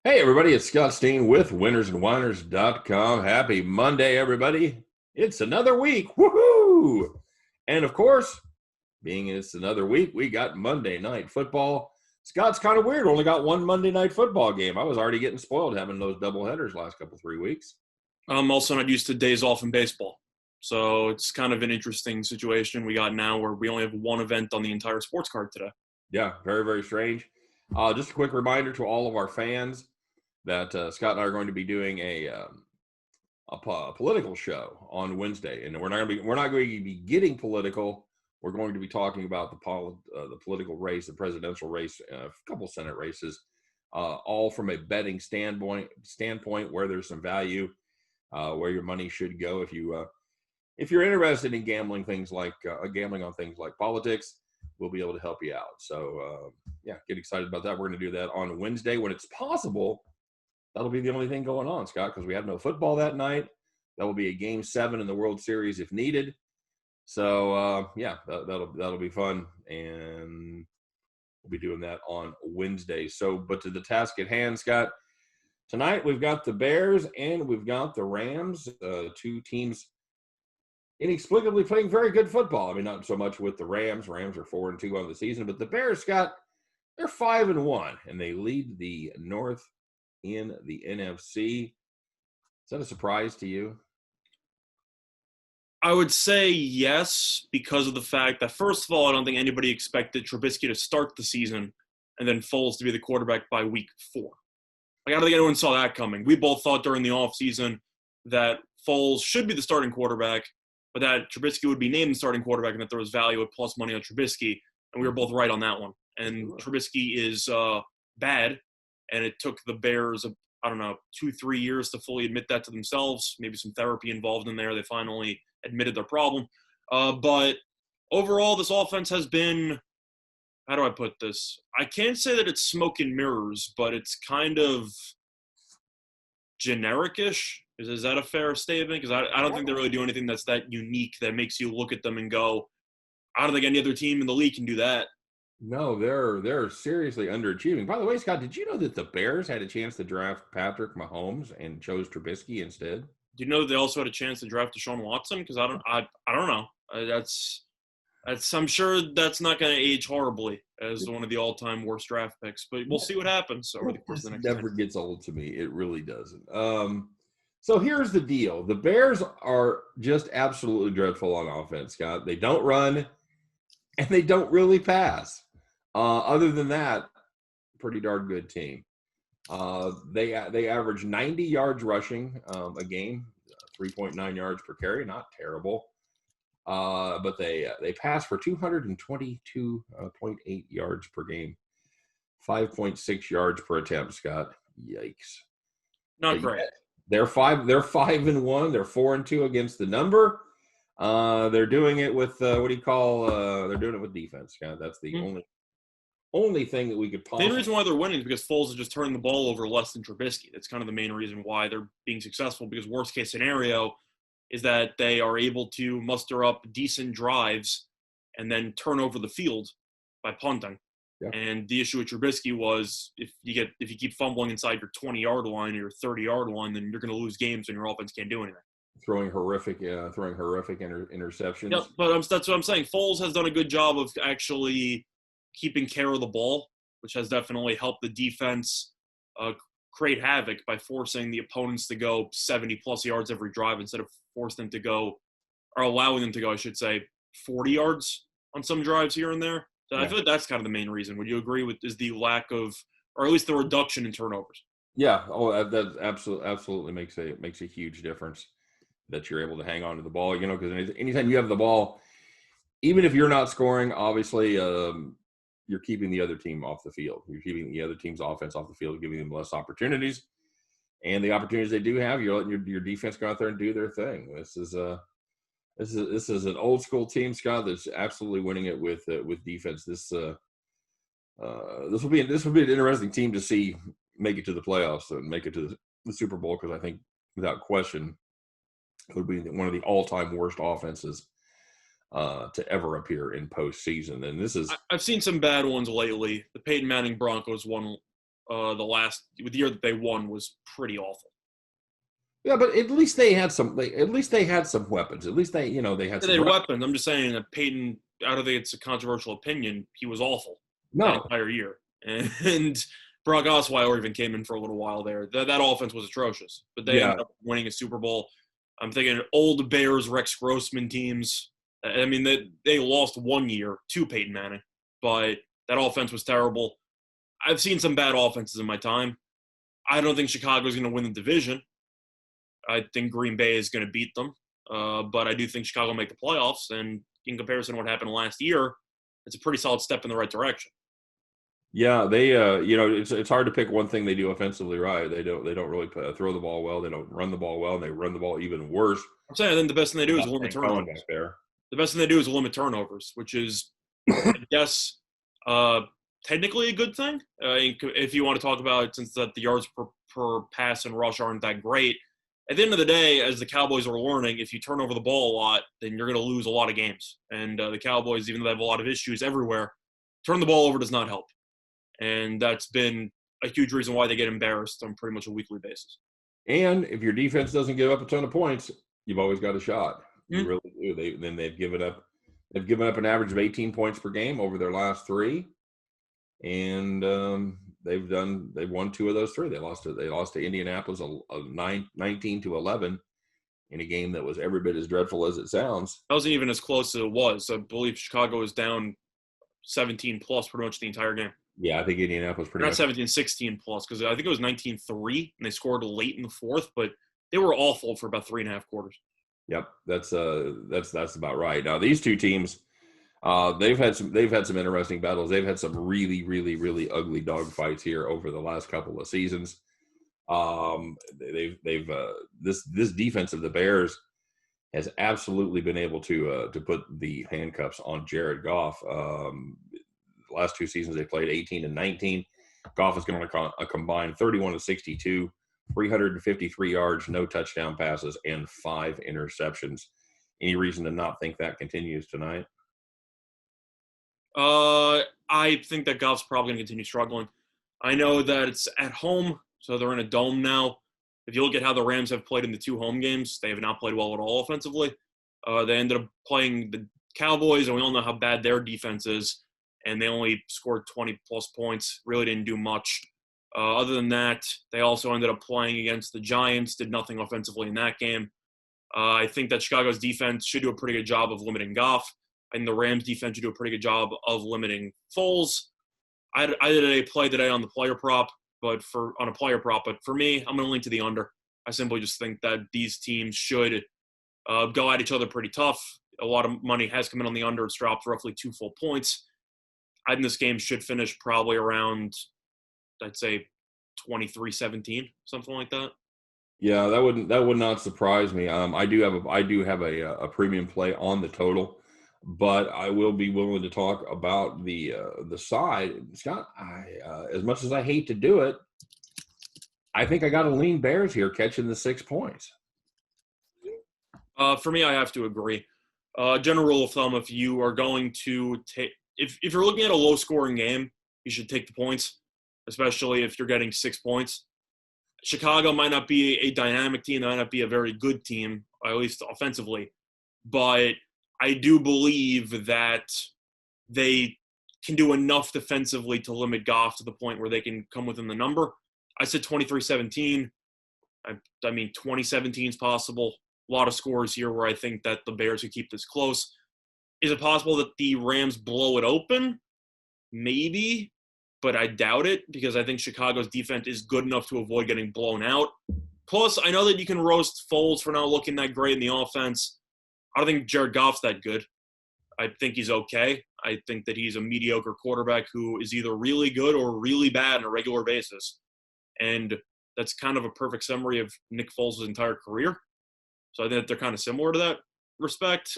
Hey, everybody, it's Scott Steen with winnersandwhiners.com. Happy Monday, everybody. It's another week. Woohoo! And of course, being it's another week, we got Monday Night Football. Scott's kind of weird. Only got one Monday Night Football game. I was already getting spoiled having those doubleheaders last 3 weeks. I'm also not used to days off in baseball. So it's kind of an interesting situation we got now where we only have one event on the entire sports card today. Yeah, very, very strange. Just a quick reminder to all of our fans that Scott and I are going to be doing a political show on Wednesday, and we're not going to be getting political. We're going to be talking about the political race, the presidential race, a couple Senate races, all from a betting standpoint where there's some value, where your money should go if you're interested in gambling on things like politics. We'll be able to help you out. So get excited about that. We're going to do that on Wednesday when it's possible. That'll be the only thing going on, Scott, because we have no football that night. That will be a Game 7 in the World Series if needed. So, that'll be fun, and we'll be doing that on Wednesday. So, but to the task at hand, Scott, tonight we've got the Bears and we've got the Rams, two teams inexplicably playing very good football. I mean, not so much with the Rams. Rams are 4-2 on the season, but the Bears, Scott, they're 5-1, and they lead the North in the NFC. Is that a surprise to you? I would say yes, because of the fact that, first of all, I don't think anybody expected Trubisky to start the season and then Foles to be the quarterback by week 4. I don't think anyone saw that coming. We both thought during the offseason that Foles should be the starting quarterback, but that Trubisky would be named the starting quarterback and that there was value at plus money on Trubisky, and we were both right on that one. And Trubisky is bad, and it took the Bears, 2-3 years to fully admit that to themselves, maybe some therapy involved in there. They finally admitted their problem. But overall, this offense has been, how do I put this? I can't say that it's smoke and mirrors, but it's kind of generic-ish. Is that a fair statement? Because I don't think they really do anything that's that unique that makes you look at them and go, I don't think any other team in the league can do that. No, they're seriously underachieving. By the way, Scott, did you know that the Bears had a chance to draft Patrick Mahomes and chose Trubisky instead? Do you know that they also had a chance to draft Deshaun Watson? Because I don't know. That's I'm sure that's not going to age horribly as one of the all-time worst draft picks. But we'll see what happens over the course of the next. Never gets old to me. It really doesn't. So here's the deal: the Bears are just absolutely dreadful on offense, Scott. They don't run, and they don't really pass. Other than that, pretty darn good team. They average 90 yards rushing a game, 3.9 yards per carry, not terrible. But they pass for 222.8 yards per game, 5.6 yards per attempt. Scott, yikes! Not great. They're 5-1. They're 4-2 against the number. They're doing it with they're doing it with defense. Scott, that's the only thing that we could possibly. The reason why they're winning is because Foles is just turning the ball over less than Trubisky. That's kind of the main reason why they're being successful, because worst case scenario is that they are able to muster up decent drives and then turn over the field by punting. Yeah. And the issue with Trubisky was if you keep fumbling inside your 20-yard line or your 30-yard line, then you're going to lose games and your offense can't do anything. Throwing horrific interceptions. Yep, but that's what I'm saying. Foles has done a good job of actually keeping care of the ball, which has definitely helped the defense create havoc by forcing the opponents to go 70-plus yards every drive instead of allowing them to go, I should say, 40 yards on some drives here and there. So yeah. I feel like that's kind of the main reason. Would you agree with is the lack of, or at least the reduction in turnovers? Yeah. Oh, that absolutely makes a huge difference that you're able to hang on to the ball, because anytime you have the ball, even if you're not scoring, obviously you're keeping the other team off the field. You're keeping the other team's offense off the field, giving them less opportunities. And the opportunities they do have, you're letting your defense go out there and do their thing. This is an old school team, Scott, that's absolutely winning it with defense. This will be an interesting team to see make it to the playoffs and make it to the Super Bowl, because I think without question it would be one of the all-time worst offenses to ever appear in postseason. And this is I've seen some bad ones lately. The Peyton Manning Broncos one the year that they won was pretty awful. Yeah, but at least they had some. At least they had some weapons. At least they had They some had weapons. I'm just saying that Peyton, I don't think it's a controversial opinion, he was awful that No. entire year. And Brock Osweiler even came in for a little while there. That offense was atrocious, but they Yeah. ended up winning a Super Bowl. I'm thinking old Bears, Rex Grossman teams. I mean, they lost 1 year to Peyton Manning, but that offense was terrible. I've seen some bad offenses in my time. I don't think Chicago's going to win the division. I think Green Bay is going to beat them. But I do think Chicago will make the playoffs. And in comparison to what happened last year, it's a pretty solid step in the right direction. Yeah, they it's hard to pick one thing they do offensively right. They don't really throw the ball well. They don't run the ball well, and they run the ball even worse. I'm saying I think the best thing they do is limit turnovers. Back there. The best thing they do is limit turnovers, which is, I guess, technically a good thing. If you want to talk about it, since that the yards per pass and rush aren't that great. At the end of the day, as the Cowboys are learning, if you turn over the ball a lot, then you're going to lose a lot of games. And the Cowboys, even though they have a lot of issues everywhere, turn the ball over does not help. And that's been a huge reason why they get embarrassed on pretty much a weekly basis. And if your defense doesn't give up a ton of points, you've always got a shot. You Mm-hmm. really do. They've given up an average of 18 points per game over their last three, and they've won two of those three. They lost to Indianapolis 19-11 in a game that was every bit as dreadful as it sounds. That wasn't even as close as it was. I believe Chicago was down 17 plus pretty much the entire game. Yeah, I think Indianapolis pretty Not much 17, 16 plus, because I think it was 19-3, and they scored late in the fourth, but they were awful for about 3.5 quarters. Yep, that's about right. Now these two teams, they've had some interesting battles. They've had some really, really, really ugly dogfights here over the last couple of seasons. This defense of the Bears has absolutely been able to put the handcuffs on Jared Goff. The last two seasons they played 18 and 19. Goff is going to a combined 31-62, 353 yards, no touchdown passes, and 5 interceptions. Any reason to not think that continues tonight? I think that Goff's probably going to continue struggling. I know that it's at home, so they're in a dome now. If you look at how the Rams have played in the 2 home games, they have not played well at all offensively. They ended up playing the Cowboys, and we all know how bad their defense is, and they only scored 20-plus points, really didn't do much. Other than that, they also ended up playing against the Giants, did nothing offensively in that game. I think that Chicago's defense should do a pretty good job of limiting Goff, and the Rams' defense should do a pretty good job of limiting Foles. I did a play today on the player prop, but for me, I'm going to lean to the under. I simply just think that these teams should go at each other pretty tough. A lot of money has come in on the under. It's dropped roughly 2 full points. I think this game should finish probably around, I'd say, 23-17, something like that. Yeah, that would not surprise me. I do have a premium play on the total, but I will be willing to talk about the side. Scott, as much as I hate to do it, I think I got to lean Bears here, catching the 6 points. For me, I have to agree. General rule of thumb: if you are going to take, if you're looking at a low-scoring game, you should take the points, especially if you're getting 6 points. Chicago might not be a dynamic team, might not be a very good team, at least offensively, but I do believe that they can do enough defensively to limit Goff to the point where they can come within the number. I said 23-17. I mean, 20-17 is possible. A lot of scores here where I think that the Bears could keep this close. Is it possible that the Rams blow it open? Maybe, but I doubt it because I think Chicago's defense is good enough to avoid getting blown out. Plus, I know that you can roast Foles for not looking that great in the offense. I don't think Jared Goff's that good. I think he's okay. I think that he's a mediocre quarterback who is either really good or really bad on a regular basis. And that's kind of a perfect summary of Nick Foles' entire career. So I think that they're kind of similar to that respect.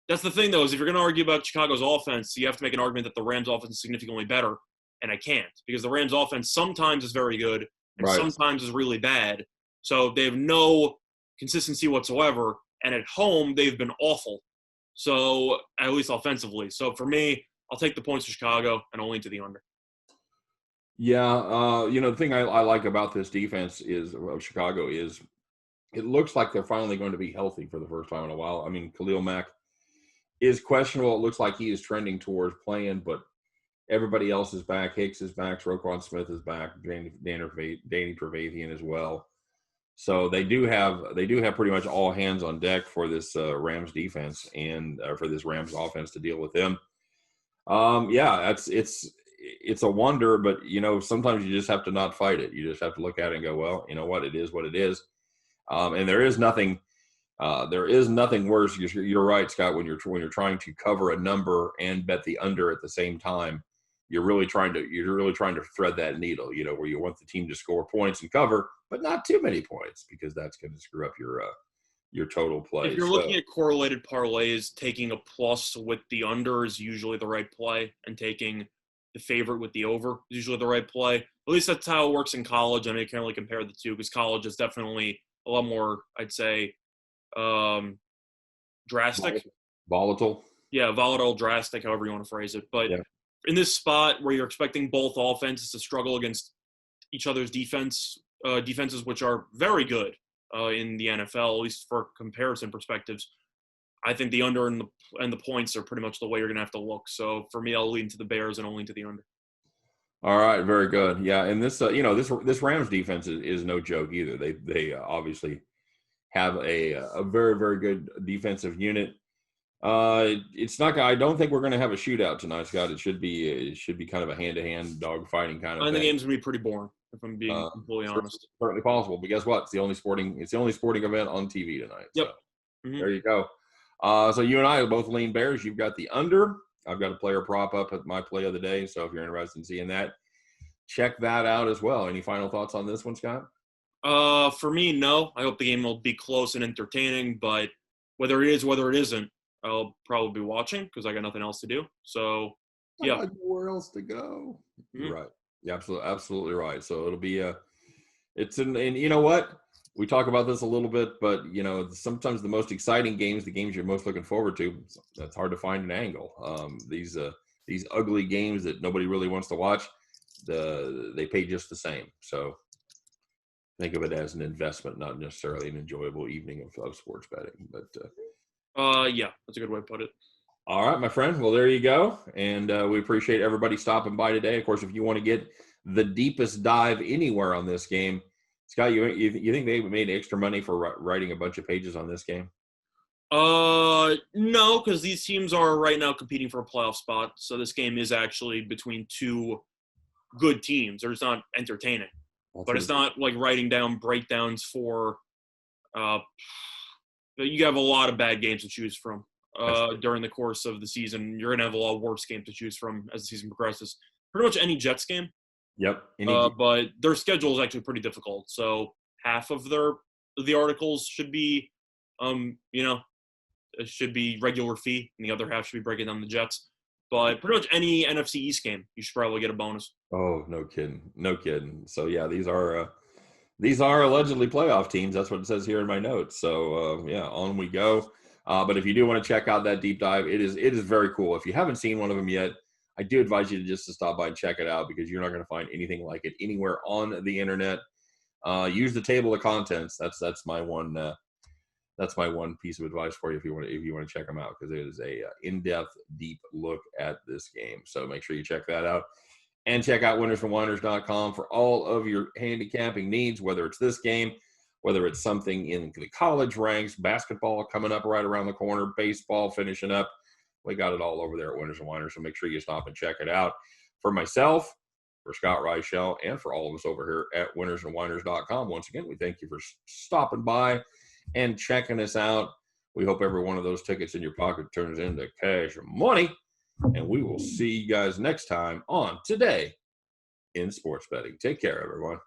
That's the thing, though, is if you're going to argue about Chicago's offense, you have to make an argument that the Rams' offense is significantly better, and I can't because the Rams' offense sometimes is very good and sometimes is really bad. So they have no consistency whatsoever, and at home they've been awful. So at least offensively. So for me, I'll take the points to Chicago and I'll lean to the under. Yeah, the thing I like about this defense of Chicago is it looks like they're finally going to be healthy for the first time in a while. I mean, Khalil Mack is questionable. It looks like he is trending towards playing, but everybody else is back. Hicks is back. Roquan Smith is back. Danny Trevathan as well. So they do have pretty much all hands on deck for this Rams defense and for this Rams offense to deal with them. Yeah, it's a wonder, but sometimes you just have to not fight it. You just have to look at it and go, well, you know what, it is what it is. And there is nothing worse. You're right, Scott. When you're trying to cover a number and bet the under at the same time, you're really trying to thread that needle. Where you want the team to score points and cover, but not too many points because that's going to screw up your total play. If you're looking at correlated parlays, taking a plus with the under is usually the right play, and taking the favorite with the over is usually the right play. At least that's how it works in college. I mean, you can't really compare the two because college is definitely a lot more, I'd say, drastic. Volatile. Yeah, volatile, drastic, however you want to phrase it. But in this spot where you're expecting both offenses to struggle against each other's defenses, which are very good in the NFL, at least for comparison perspectives, I think the under and the points are pretty much the way you're going to have to look. So for me, I'll lean to the Bears and I'll lean to the under. All right, very good. Yeah, and this this Rams defense is no joke either. They obviously have a very, very good defensive unit. It's not. I don't think we're going to have a shootout tonight, Scott. It should be kind of a hand-to-hand dog fighting kind of thing. The game's going to be pretty boring, if I'm being completely honest. Certainly possible, but guess what? It's the only sporting event on TV tonight. Yep. So there you go. So you and I both lean Bears. You've got the under. I've got a player prop up at my play of the day. So if you're interested in seeing that, check that out as well. Any final thoughts on this one, Scott? For me, no. I hope the game will be close and entertaining, but whether it is, whether it isn't, I'll probably be watching because I got nothing else to do. So, yeah. I got nowhere else to go. Mm-hmm. Right. Yeah, absolutely right. So it'll be and you know what? We talk about this a little bit, but sometimes the most exciting games, the games you're most looking forward to, that's hard to find an angle. These ugly games that nobody really wants to watch, they pay just the same. So think of it as an investment, not necessarily an enjoyable evening of sports betting. But yeah, that's a good way to put it. All right, my friend. Well, there you go. And we appreciate everybody stopping by today. Of course, if you want to get the deepest dive anywhere on this game, Scott, you think they made extra money for writing a bunch of pages on this game? No, because these teams are right now competing for a playoff spot. So this game is actually between two good teams. It's not entertaining. But it's not like writing down breakdowns for you have a lot of bad games to choose from during the course of the season. You're going to have a lot of worse games to choose from as the season progresses. Pretty much any Jets game. Yep. But their schedule is actually pretty difficult. So half of the articles should be, it should be regular fee, and the other half should be breaking down the Jets. But pretty much any NFC East game, you should probably get a bonus. Oh, no kidding. So yeah, these are allegedly playoff teams. That's what it says here in my notes. So yeah, on we go. But if you do want to check out that deep dive, it is very cool. If you haven't seen one of them yet, I do advise you to stop by and check it out because you're not going to find anything like it anywhere on the internet. Use the table of contents. That's my one. That's my one piece of advice for you if you want to check them out, because it is a in-depth, deep look at this game. So make sure you check that out. And check out winnersandwhiners.com for all of your handicapping needs, whether it's this game, whether it's something in the college ranks, basketball coming up right around the corner, baseball finishing up. We got it all over there at Winners and Winers, so make sure you stop and check it out. For myself, for Scott Reichel, and for all of us over here at winnersandwhiners.com, once again, we thank you for stopping by and checking us out. We hope every one of those tickets in your pocket turns into cash money. And we will see you guys next time on Today in Sports Betting. Take care, everyone.